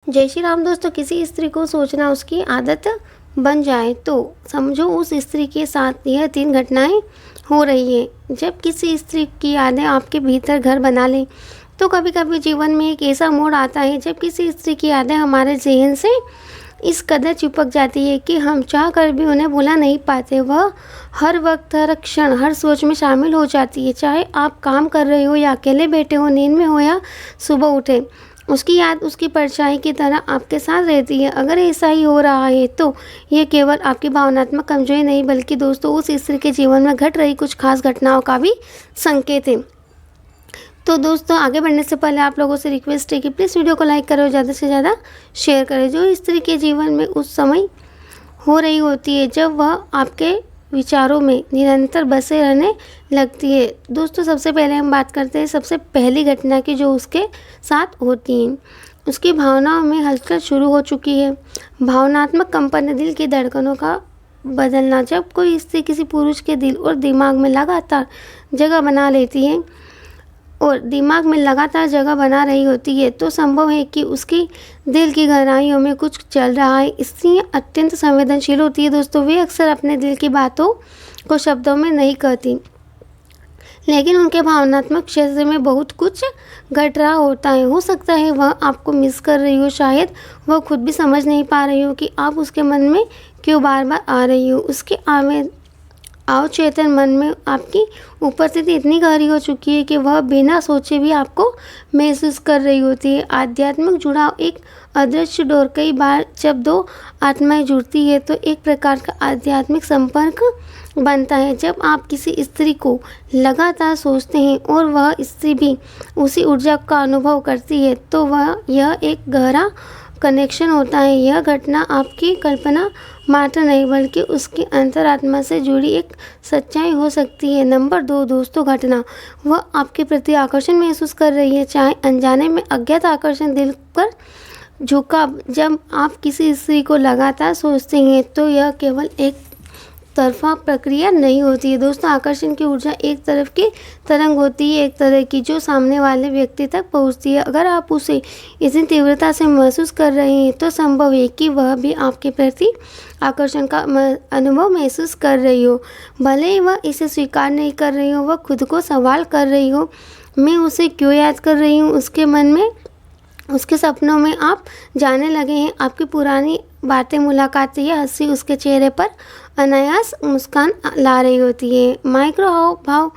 जय श्री राम दोस्तों। किसी स्त्री को सोचना उसकी आदत बन जाए तो समझो उस स्त्री के साथ यह 3 घटनाएं हो रही हैं। जब किसी स्त्री की यादें आपके भीतर घर बना लें तो कभी कभी जीवन में एक ऐसा मोड़ आता है जब किसी स्त्री की यादें हमारे ज़हन से इस कदर चिपक जाती है कि हम चाह कर भी उन्हें भुला नहीं पाते। वह हर वक्त, हर क्षण, हर सोच में शामिल हो जाती है। चाहे आप काम कर रहे हो या अकेले बैठे हो, नींद में हो या सुबह उठे, उसकी याद उसकी परछाई की तरह आपके साथ रहती है। अगर ऐसा ही हो रहा है तो ये केवल आपकी भावनात्मक कमजोरी नहीं बल्कि दोस्तों उस स्त्री के जीवन में घट रही कुछ खास घटनाओं का भी संकेत है। तो दोस्तों आगे बढ़ने से पहले आप लोगों से रिक्वेस्ट है कि प्लीज़ वीडियो को लाइक करो, ज़्यादा से ज़्यादा शेयर करें। जो स्त्री के जीवन में उस समय हो रही होती है जब वह आपके विचारों में निरंतर बसे रहने लगती है। दोस्तों सबसे पहले हम बात करते हैं सबसे पहली घटना की जो उसके साथ होती है। उसकी भावनाओं में हलचल शुरू हो चुकी है। भावनात्मक कंपन, दिल की धड़कनों का बदलना। जब कोई स्त्री किसी पुरुष के दिल और दिमाग में लगातार जगह बना रही होती है तो संभव है कि उसकी दिल की गहराइयों में कुछ चल रहा है। स्त्रियां अत्यंत संवेदनशील होती है दोस्तों। वे अक्सर अपने दिल की बातों को शब्दों में नहीं कहती, लेकिन उनके भावनात्मक क्षेत्र में बहुत कुछ घट रहा होता है। हो सकता है वह आपको मिस कर रही हो, शायद वह खुद भी समझ नहीं पा रही हो कि आप उसके मन में क्यों बार बार आ रही हो। उसके अवचेतन मन में आपकी उपस्थिति इतनी गहरी हो चुकी है कि वह बिना सोचे भी आपको महसूस कर रही होती है। आध्यात्मिक जुड़ाव एक अदृश्य डोर। कई बार जब 2 आत्माएं जुड़ती है तो एक प्रकार का आध्यात्मिक संपर्क बनता है। जब आप किसी स्त्री को लगातार सोचते हैं और वह स्त्री भी उसी ऊर्जा का अनुभव करती है तो यह एक गहरा कनेक्शन होता है। यह घटना आपकी कल्पना मात्र नहीं बल्कि उसकी अंतरात्मा से जुड़ी एक सच्चाई हो सकती है। नंबर 2 दोस्तों घटना। वह आपके प्रति आकर्षण महसूस कर रही है, चाहे अनजाने में। अज्ञात आकर्षण, दिल पर झुकाव। जब आप किसी स्त्री को लगातार सोचते हैं तो यह केवल एक तरफा प्रक्रिया नहीं होती है दोस्तों। आकर्षण की ऊर्जा एक तरफ की तरंग होती है, एक तरह की जो सामने वाले व्यक्ति तक पहुंचती है। अगर आप उसे इतनी तीव्रता से महसूस कर रहे हैं तो संभव है कि वह भी आपके प्रति आकर्षण का अनुभव महसूस कर रही हो। भले ही वह इसे स्वीकार नहीं कर रही हो, वह खुद को सवाल कर रही हो, मैं उसे क्यों याद कर रही हूँ। उसके मन में, उसके सपनों में आप जाने लगे हैं। आपकी पुरानी बातें, मुलाकातें या हंसी उसके चेहरे पर अनायास मुस्कान ला रही होती है। माइक्रो हाव भाव,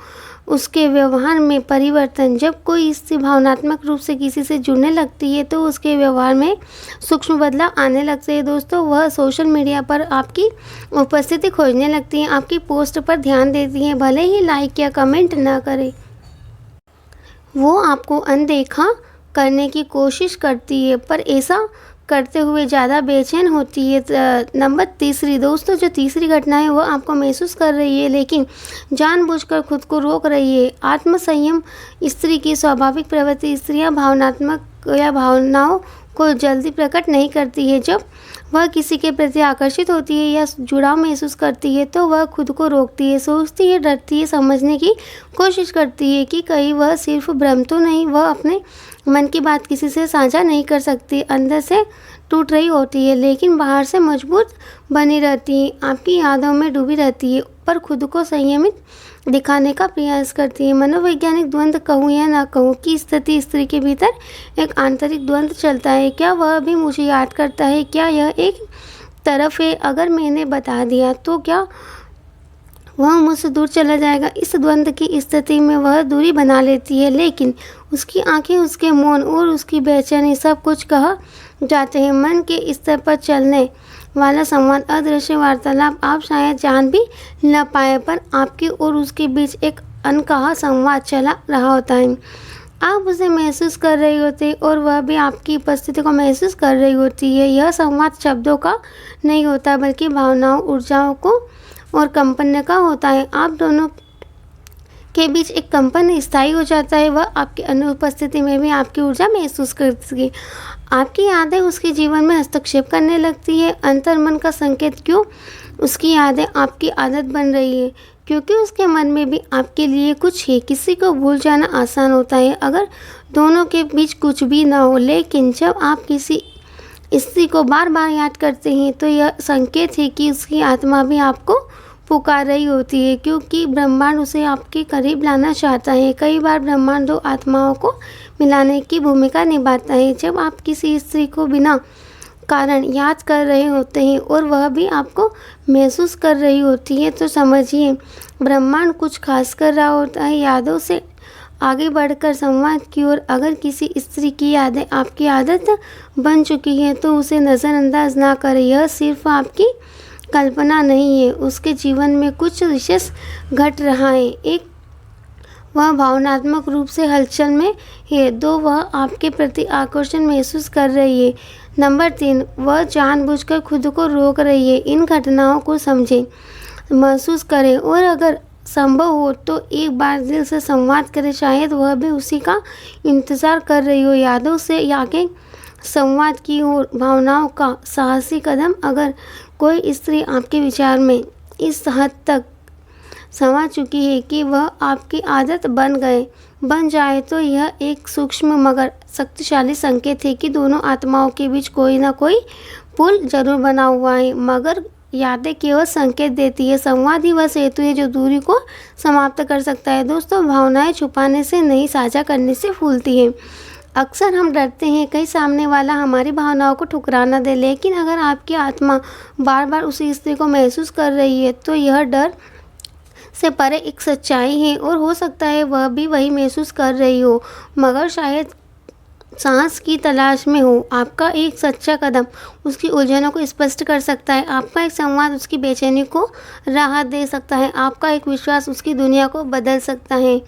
उसके व्यवहार में परिवर्तन। जब कोई स्त्री भावनात्मक रूप से किसी से जुड़ने लगती है तो उसके व्यवहार में सूक्ष्म बदलाव आने लगते हैं दोस्तों। वह सोशल मीडिया पर आपकी उपस्थिति खोजने लगती है, आपकी पोस्ट पर ध्यान देती है, भले ही लाइक या कमेंट न करे। वो आपको अनदेखा करने की कोशिश करती है, पर ऐसा करते हुए ज़्यादा बेचैन होती है। नंबर 3 दोस्तों, जो तीसरी घटना है वह आपको महसूस कर रही है लेकिन जानबूझकर खुद को रोक रही है। आत्मसंयम स्त्री की स्वाभाविक प्रवृत्ति। स्त्रियां भावनात्मक या भावनाओं को जल्दी प्रकट नहीं करती है। जब वह किसी के प्रति आकर्षित होती है या जुड़ाव महसूस करती है तो वह खुद को रोकती है, सोचती है, डरती है, समझने की कोशिश करती है कि कहीं वह सिर्फ भ्रम तो नहीं। वह अपने मन की बात किसी से साझा नहीं कर सकती, अंदर से टूट रही होती है लेकिन बाहर से मजबूत बनी रहती है। आपकी यादों में डूबी रहती है पर खुद को संयमित दिखाने का प्रयास करती है। मनोवैज्ञानिक द्वंद्व कहूँ या ना कहूँ की स्थिति। स्त्री के भीतर एक आंतरिक द्वंद्व चलता है। क्या वह भी मुझे याद करता है? क्या यह एक तरफ है? अगर मैंने बता दिया तो क्या वह मुझसे दूर चला जाएगा? इस द्वंद्व की स्थिति में वह दूरी बना लेती है लेकिन उसकी आंखें, उसके मौन और उसकी बेचैनी सब कुछ कह जाते हैं। मन के स्तर पर चलने वाला संवाद, अदृश्य वार्तालाप आप शायद जान भी न पाए पर आपके और उसके बीच एक अनकहा संवाद चला रहा होता है। आप उसे महसूस कर रही होती है और वह भी आपकी उपस्थिति को महसूस कर रही होती है। यह संवाद शब्दों का नहीं होता बल्कि भावनाओं, ऊर्जाओं को और कंपन का होता है। आप दोनों के बीच एक कंपन स्थायी हो जाता है। वह आपकी अनुपस्थिति में भी आपकी ऊर्जा महसूस करती है। आपकी यादें उसके जीवन में हस्तक्षेप करने लगती है। अंतर्मन का संकेत। क्यों उसकी यादें आपकी आदत बन रही है? क्योंकि उसके मन में भी आपके लिए कुछ है। किसी को भूल जाना आसान होता है अगर दोनों के बीच कुछ भी ना हो, लेकिन जब आप किसी स्त्री को बार बार याद करते हैं तो यह संकेत है कि उसकी आत्मा भी आपको पुकार रही होती है, क्योंकि ब्रह्मांड उसे आपके करीब लाना चाहता है। कई बार ब्रह्मांड दो आत्माओं को मिलाने की भूमिका निभाता है। जब आप किसी स्त्री को बिना कारण याद कर रहे होते हैं और वह भी आपको महसूस कर रही होती है, तो समझिए ब्रह्मांड कुछ खास कर रहा होता है। यादों से आगे बढ़कर संवाद की ओर। अगर किसी स्त्री की यादें आपकी आदत बन चुकी है तो उसे नज़रअंदाज ना करें। यह सिर्फ आपकी कल्पना नहीं है, उसके जीवन में कुछ विशेष घट रहा है। एक, वह भावनात्मक रूप से हलचल में है। 2, वह आपके प्रति आकर्षण महसूस कर रही है। नंबर 3, वह जानबूझकर खुद को रोक रही है। इन घटनाओं को समझें, महसूस करें और अगर संभव हो तो एक बार दिल से संवाद करें। शायद वह भी उसी का इंतज़ार कर रही हो। यादों से आगे संवाद की ओर, भावनाओं का साहसी कदम। अगर कोई स्त्री आपके विचार में इस हद तक समा चुकी है कि वह आपकी आदत बन जाए तो यह एक सूक्ष्म मगर शक्तिशाली संकेत है कि दोनों आत्माओं के बीच कोई ना कोई पुल जरूर बना हुआ है। मगर यादें केवल संकेत देती है, संवाद ही वह सेतु है जो दूरी को समाप्त कर सकता है। दोस्तों, भावनाएं छुपाने से नहीं, साझा करने से फूलती हैं। अक्सर हम डरते हैं कहीं सामने वाला हमारी भावनाओं को ठुकरा ना दे, लेकिन अगर आपकी आत्मा बार बार उसी स्थिति को महसूस कर रही है तो यह डर से परे एक सच्चाई है और हो सकता है वह भी वही महसूस कर रही हो, मगर शायद सांस की तलाश में हो। आपका एक सच्चा कदम उसकी उलझनों को स्पष्ट कर सकता है। आपका एक संवाद उसकी बेचैनी को राहत दे सकता है। आपका एक विश्वास उसकी दुनिया को बदल सकता है।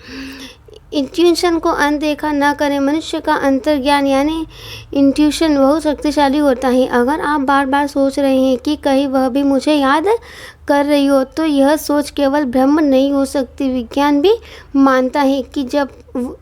इंट्यूशन को अनदेखा न करें। मनुष्य का अंतर्ज्ञान यानी इंट्यूशन बहुत शक्तिशाली होता है। अगर आप बार बार सोच रहे हैं कि कहीं वह भी मुझे याद कर रही हो, तो यह सोच केवल भ्रम नहीं हो सकती। विज्ञान भी मानता है कि जब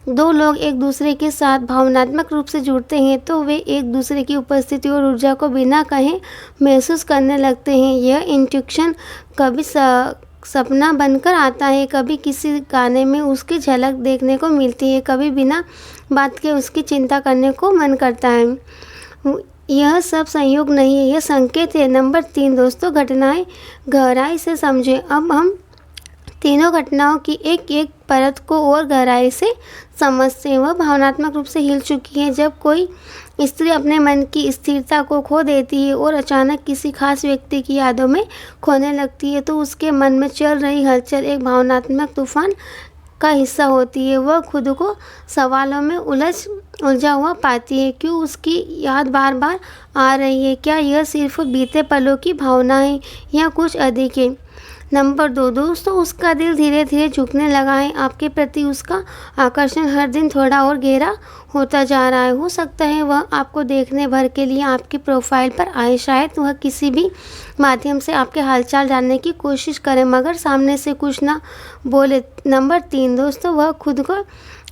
दो लोग एक दूसरे के साथ भावनात्मक रूप से जुड़ते हैं तो वे एक दूसरे की उपस्थिति और ऊर्जा को बिना कहे महसूस करने लगते हैं। यह इंट्यूशन कभी सपना बनकर आता है, कभी किसी गाने में उसकी झलक देखने को मिलती है, कभी बिना बात के उसकी चिंता करने को मन करता है। यह सब संयोग नहीं है, यह संकेत है। नंबर 3 दोस्तों, घटनाएं गहराई से समझें। अब हम तीनों घटनाओं की एक एक परत को और गहराई से समझते हैं। वह भावनात्मक रूप से हिल चुकी है। जब कोई स्त्री अपने मन की स्थिरता को खो देती है और अचानक किसी खास व्यक्ति की यादों में खोने लगती है तो उसके मन में चल रही हलचल एक भावनात्मक तूफान का हिस्सा होती है। वह खुद को सवालों में उलझा हुआ पाती है। क्यों उसकी याद बार बार आ रही है? क्या यह सिर्फ बीते पलों की भावना है या कुछ अधिक है? नंबर 2 दोस्तों, उसका दिल धीरे धीरे झुकने लगा है आपके प्रति। उसका आकर्षण हर दिन थोड़ा और गहरा होता जा रहा है। हो सकता है वह आपको देखने भर के लिए आपकी प्रोफाइल पर आए, शायद वह किसी भी माध्यम से आपके हालचाल जानने की कोशिश करे, मगर सामने से कुछ ना बोले। नंबर 3 दोस्तों, वह खुद को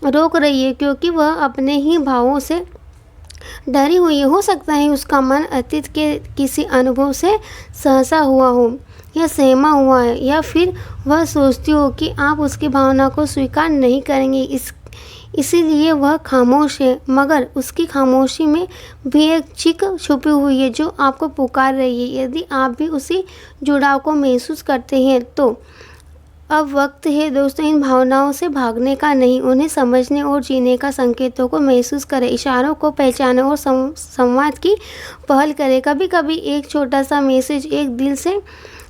रोक रही है क्योंकि वह अपने ही भावों से डरी हुई है। हो सकता है उसका मन अतीत के किसी अनुभव से सहसा हुआ हो या सहमा हुआ है, या फिर वह सोचती हो कि आप उसकी भावना को स्वीकार नहीं करेंगे, इसीलिए वह खामोश है। मगर उसकी खामोशी में भी एक चीख छुपी हुई है जो आपको पुकार रही है। यदि आप भी उसी जुड़ाव को महसूस करते हैं तो अब वक्त है दोस्तों इन भावनाओं से भागने का नहीं, उन्हें समझने और जीने का। संकेतों को महसूस करें, इशारों को पहचानें और संवाद की पहल करें। कभी कभी एक छोटा सा मैसेज, एक दिल से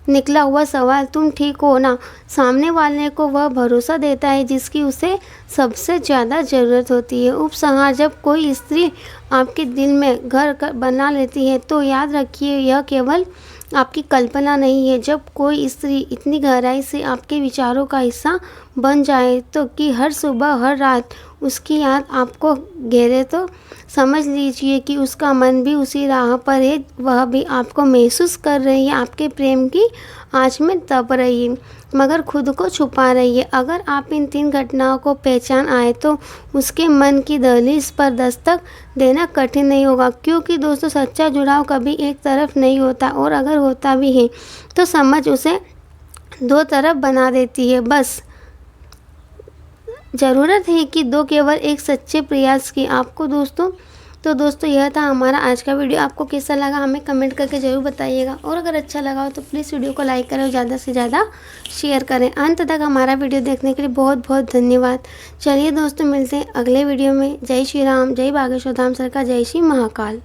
निकला हुआ सवाल, तुम ठीक हो ना, सामने वाले को वह भरोसा देता है जिसकी उसे सबसे ज़्यादा ज़रूरत होती है। उपसंहार, जब कोई स्त्री आपके दिल में घर बना लेती है तो याद रखिए यह केवल आपकी कल्पना नहीं है। जब कोई स्त्री इतनी गहराई से आपके विचारों का हिस्सा बन जाए तो कि हर सुबह हर रात उसकी याद आपको घेरे, तो समझ लीजिए कि उसका मन भी उसी राह पर है। वह भी आपको महसूस कर रही है, आपके प्रेम की आँच में तप रही है, मगर खुद को छुपा रही है। अगर आप इन 3 घटनाओं को पहचान आए तो उसके मन की दहलीज पर दस्तक देना कठिन नहीं होगा, क्योंकि दोस्तों सच्चा जुड़ाव कभी एक तरफ नहीं होता, और अगर होता भी है तो समझ उसे 2 तरफ बना देती है। बस ज़रूरत है कि 2 केवल एक सच्चे प्रयास की। आपको दोस्तों तो दोस्तों यह था हमारा आज का वीडियो। आपको कैसा लगा हमें कमेंट करके ज़रूर बताइएगा, और अगर अच्छा लगा हो तो प्लीज़ वीडियो को लाइक करें और ज़्यादा से ज़्यादा शेयर करें। अंत तक हमारा वीडियो देखने के लिए बहुत बहुत धन्यवाद। चलिए दोस्तों, मिलते हैं अगले वीडियो में। जय श्री राम, जय बागेश्वर धाम सरकार, जय श्री महाकाल।